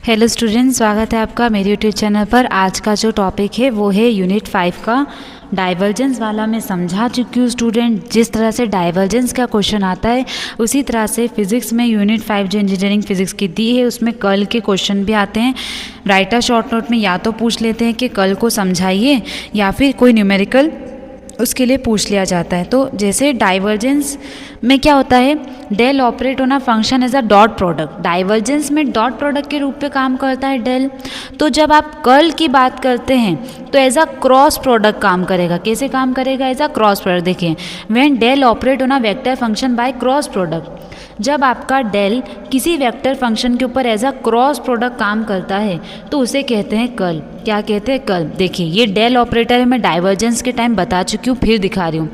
Hello students, स्वागत है आपका मेरे यूट्यूब चैनल पर। आज का जो टॉपिक है वो है यूनिट 5 का डाइवर्जेंस वाला। मैं समझा चुकी हूँ स्टूडेंट, जिस तरह से डाइवर्जेंस का क्वेश्चन आता है उसी तरह से फिजिक्स में यूनिट 5 जो इंजीनियरिंग फिजिक्स की दी है उसमें कर्ल के क्वेश्चन भी आते हैं। राइटर शॉर्ट नोट में या तो पूछ लेते हैं कि कर्ल को समझाइए या फिर कोई न्यूमेरिकल उसके लिए पूछ लिया जाता है। तो जैसे डाइवर्जेंस में क्या होता है, del operate on a function as a dot product. Divergence में डॉट प्रोडक्ट के रूप में काम करता है डेल। तो जब आप कर्ल की बात करते हैं तो एज अ क्रॉस प्रोडक्ट काम करेगा। कैसे काम करेगा? As a cross product. देखिए, when del operate on a vector function by cross product, जब आपका डेल किसी वेक्टर फंक्शन के ऊपर एज अ क्रॉस प्रोडक्ट काम करता है तो उसे कहते हैं कर्ल। क्या कहते हैं? कर्ल। देखिए, ये डेल ऑपरेटर है, मैं डाइवर्जेंस के टाइम बता चुकी हूँ, फिर दिखा रही हूँ।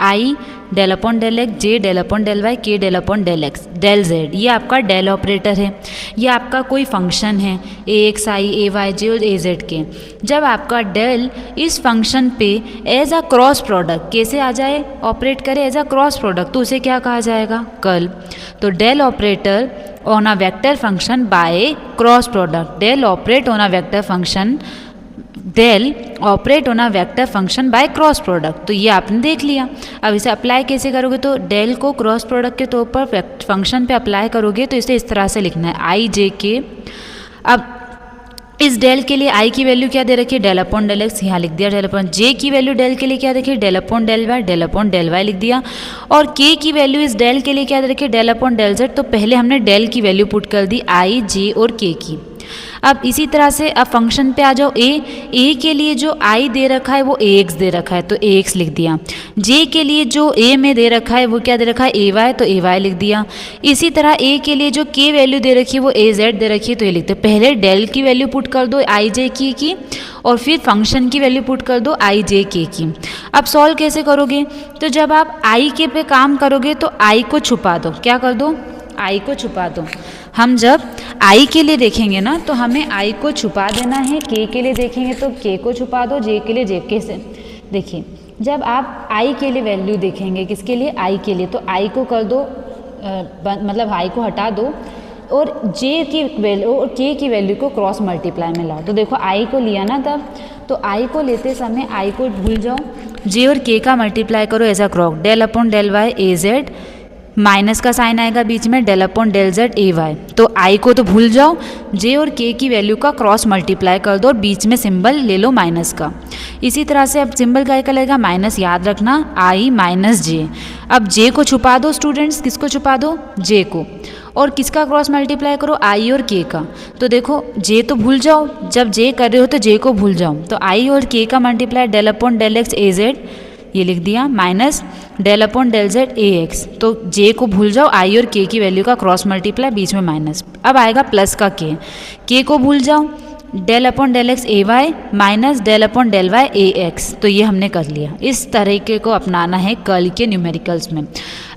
I del upon del X, J del upon del Y, K del upon del X, del Z, ये आपका डेल ऑपरेटर है। ये आपका कोई फंक्शन है, ए एक्स आई, ए वाई जे और ए जेड के। जब आपका डेल इस फंक्शन पे एज अ क्रॉस प्रोडक्ट कैसे आ जाए, ऑपरेट करे एज अ क्रॉस प्रोडक्ट, तो उसे क्या कहा जाएगा? कर्ल। तो del operator on a vector function by cross product. Del operate on a vector function, del operate on a vector function by cross product. तो ये आपने देख लिया। अब इसे अप्लाई कैसे करोगे? तो डेल को क्रॉस प्रोडक्ट के तौर पर फंक्शन पे अप्लाई करोगे तो इसे इस तरह से लिखना है, आई जे के। अब इस डेल के लिए आई की वैल्यू क्या दे रखी है? डेल अपॉन डेल एक्स, यहाँ लिख दिया डेल अपॉन। जे की वैल्यू डेल के लिए क्या देखिए? Del upon del Y, del upon del Y लिख दिया। और के की वैल्यू इस डेल के लिए क्या दे रखी है? Del upon del Z. तो पहले हमने डेल की वैल्यू पुट कर दी, आई जे और के की। अब इसी तरह से अब फंक्शन पे आ जाओ। ए के लिए जो आई दे रखा है वो ए एक्स दे रखा है तो ए एक्स लिख दिया। जे के लिए जो ए में दे रखा है वो क्या दे रखा है? ए वाई, तो ए वाई लिख दिया। इसी तरह ए के लिए जो के वैल्यू दे रखी है वो ए जेड दे रखी है तो ये लिखते। पहले डेल की वैल्यू पुट कर दो आई जे की और फिर फंक्शन की वैल्यू पुट कर दो आई जे के की। अब सॉल्व कैसे करोगे? तो जब आप आई के पे काम करोगे तो आई को छुपा दो। क्या कर दो? आई को छुपा दो। हम जब आई के लिए देखेंगे ना तो हमें आई को छुपा देना है, के लिए देखेंगे तो के को छुपा दो, जे के लिए जे। कैसे? देखिए, जब आप आई के लिए वैल्यू देखेंगे, किसके लिए? आई के लिए, तो आई को कर दो मतलब आई को हटा दो और जे की वैल्यू और के की वैल्यू को क्रॉस मल्टीप्लाई में लाओ। तो देखो, आई को लिया ना तब, तो आई को लेते समय आई को भूल जाओ, जे और के का मल्टीप्लाई करो as a cross. Del upon del Y A Z, minus का साइन आएगा बीच में, del upon del Z A Y. तो आई को तो भूल जाओ, जे और के की वैल्यू का क्रॉस मल्टीप्लाई कर दो और बीच में सिंबल ले लो माइनस का। इसी तरह से अब सिंबल का लगेगा माइनस, याद रखना, आई माइनस जे। अब जे को छुपा दो स्टूडेंट्स, किसको छुपा दो? जे को। और किसका क्रॉस मल्टीप्लाई करो? आई और के का। तो देखो, जे तो भूल जाओ, जब जे कर रहे हो तो जे को भूल जाओ। तो आई और के का multiply del upon del X A Z, ये लिख दिया, minus del upon del Z A X. तो जे को भूल जाओ, आई और के की वैल्यू का क्रॉस मल्टीप्लाई, बीच में माइनस। अब आएगा प्लस का के को भूल जाओ, del upon del X A Y minus del upon del Y A X. तो ये हमने कर लिया। इस तरीके को अपनाना है कर्ल के न्यूमेरिकल्स में।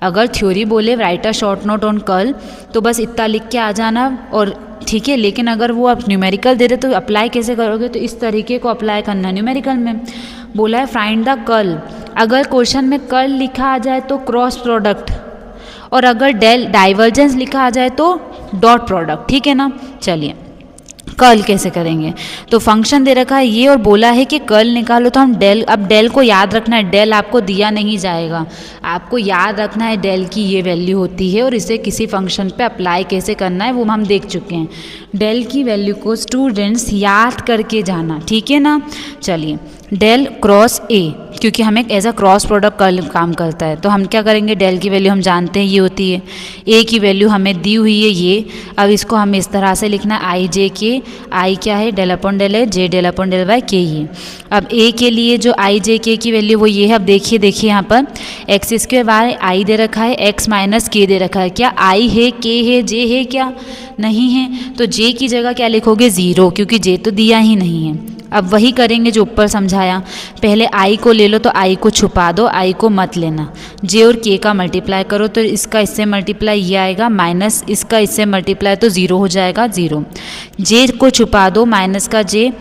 अगर थ्योरी बोले right a short note on curl तो बस इतना लिख के आ जाना और ठीक है। लेकिन अगर वो आप न्यूमेरिकल दे रहे तो अप्लाई कैसे करोगे? तो इस तरीके को अप्लाई करना न्यूमेरिकल में। बोला है फाइंड द कर्ल। अगर क्वेश्चन में कर्ल लिखा आ जाए तो क्रॉस प्रोडक्ट, और अगर डेल डाइवर्जेंस लिखा आ जाए तो डॉट प्रोडक्ट। ठीक है ना? चलिए, कर्ल कैसे करेंगे? तो फंक्शन दे रखा है ये और बोला है कि कर्ल निकालो। तो हम डेल, अब डेल को याद रखना है, डेल आपको दिया नहीं जाएगा, आपको याद रखना है डेल की ये वैल्यू होती है और इसे किसी फंक्शन पे अप्लाई कैसे करना है वो हम देख चुके हैं। डेल की वैल्यू को स्टूडेंट्स याद करके जाना, ठीक है ना? चलिए, डेल क्रॉस ए, क्योंकि हमें as a cross product curl काम करता है तो हम क्या करेंगे? डेल की वैल्यू हम जानते हैं ये होती है, ए की वैल्यू हमें दी हुई है ये। अब इसको हम इस तरह से लिखना है, आई जे के। आई क्या है? Del upon del A, J del upon del Y, के ये। अब ए के लिए जो आई जे के की वैल्यू वो ये है। अब देखिए यहाँ पर एक्स स्क्वायर वाई आई दे रखा है, एक्स माइनस के दे रखा है। क्या आई है, के है, जे है? क्या नहीं है। तो जे की जगह क्या लिखोगे? 0, क्योंकि जे तो दिया ही नहीं है। अब वही करेंगे जो ऊपर समझाया। पहले आई को ले लो तो आई को छुपा दो, आई को मत लेना। जे और के का मल्टीप्लाई करो तो इसका इससे मल्टीप्लाई ये आएगा, माइनस इसका इससे मल्टीप्लाई तो 0 हो जाएगा, 0। जे को छुपा दो, माइनस का जे,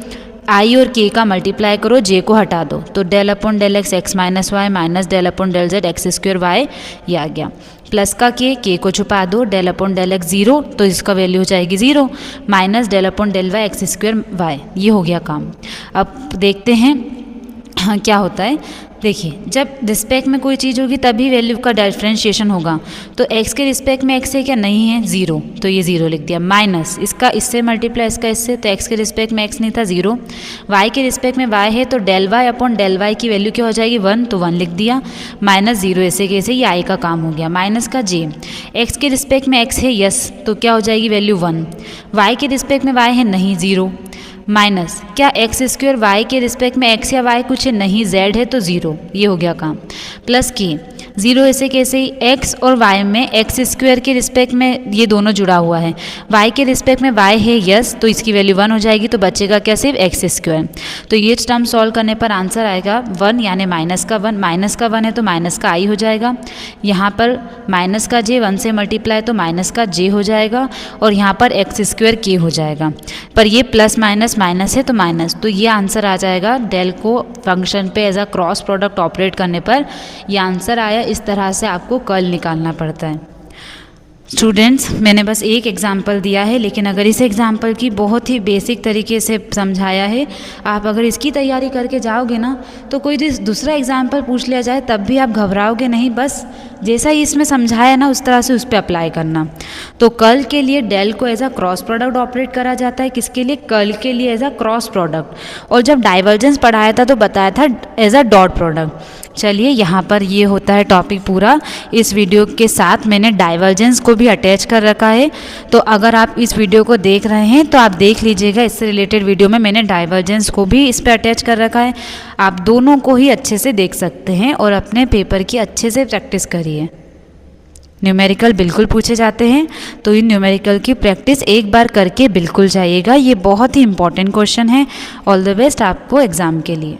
आई और के का मल्टीप्लाई करो, जे को हटा दो, तो del upon del X X minus Y minus del upon del Z X square Y, ये आ गया। प्लस का के को छुपा दो, डेल अपॉन डेल एक्स 0, तो इसका वैल्यू हो जाएगी 0, minus del upon del Y X square Y, ये हो गया काम। अब देखते हैं हाँ क्या होता है। देखिए, जब रिस्पेक्ट में कोई चीज़ होगी तभी वैल्यू का डिफरेंशिएशन होगा। तो x के रिस्पेक्ट में x है क्या, नहीं है, 0, तो ये 0 लिख दिया। माइनस इसका इससे मल्टीप्लाई इसका इससे, तो x के रिस्पेक्ट में x नहीं था, 0। y के रिस्पेक्ट में y है, तो del Y upon del Y की वैल्यू क्या हो जाएगी, 1, तो 1 लिख दिया। माइनस 0 ऐसे कैसे, ये i का काम हो गया। माइनस का j, x के रिस्पेक्ट में x है, यस, तो क्या हो जाएगी वैल्यू 1। y के रिस्पेक्ट में y है, नहीं, 0। माइनस क्या एक्स स्क्वायर वाई के रिस्पेक्ट में एक्स या वाई कुछ है, नहीं, जेड है, तो 0, ये हो गया काम। प्लस की 0 ऐसे कैसे ही, एक्स और वाई में एक्स स्क्वायर के रिस्पेक्ट में ये दोनों जुड़ा हुआ है, वाई के रिस्पेक्ट में वाई है, यस, तो इसकी वैल्यू 1 हो जाएगी, तो बचेगा क्या, सिर्फ एक्स स्क्वायर। तो ये टर्म सॉल्व करने पर आंसर आएगा 1, यानी माइनस का 1, माइनस का 1 है तो माइनस का आई हो जाएगा। यहाँ पर माइनस का जे 1 से मल्टीप्लाई तो माइनस का जे हो जाएगा, और यहाँ पर एक्स स्क्वायर के हो जाएगा। पर ये प्लस माइनस माइनस है तो माइनस, तो ये आंसर आ जाएगा। डेल को फंक्शन पे as a cross product operate करने पर ये आंसर आया। इस तरह से आपको कर्ल निकालना पड़ता है। स्टूडेंट्स, मैंने बस एक एग्जाम्पल दिया है, लेकिन अगर इस एग्जाम्पल की बहुत ही बेसिक तरीके से समझाया है, आप अगर इसकी तैयारी करके जाओगे ना, तो कोई दूसरा एग्जाम्पल पूछ लिया जाए तब भी आप घबराओगे नहीं, बस जैसा ही इसमें समझाया ना उस तरह से उस पर अप्लाई करना। तो कर्ल के लिए डेल को as a cross product operate करा जाता है, किसके लिए, कर्ल के लिए एज अ क्रॉस प्रोडक्ट। और जब डाइवर्जेंस पढ़ाया था तो बताया था एज अ डॉट प्रोडक्ट। चलिए, यहाँ पर ये होता है टॉपिक पूरा। इस वीडियो के साथ मैंने डाइवर्जेंस को भी अटैच कर रखा है, तो अगर आप इस वीडियो को देख रहे हैं तो आप देख लीजिएगा, इससे रिलेटेड वीडियो में मैंने डाइवर्जेंस को भी इस पर अटैच कर रखा है। आप दोनों को ही अच्छे से देख सकते हैं और अपने पेपर की अच्छे से प्रैक्टिस करिए। न्यूमेरिकल बिल्कुल पूछे जाते हैं, तो इन न्यूमेरिकल की प्रैक्टिस एक बार करके बिल्कुल जाइएगा। ये बहुत ही इंपॉर्टेंट क्वेश्चन है। ऑल द बेस्ट आपको एग्ज़ाम के लिए।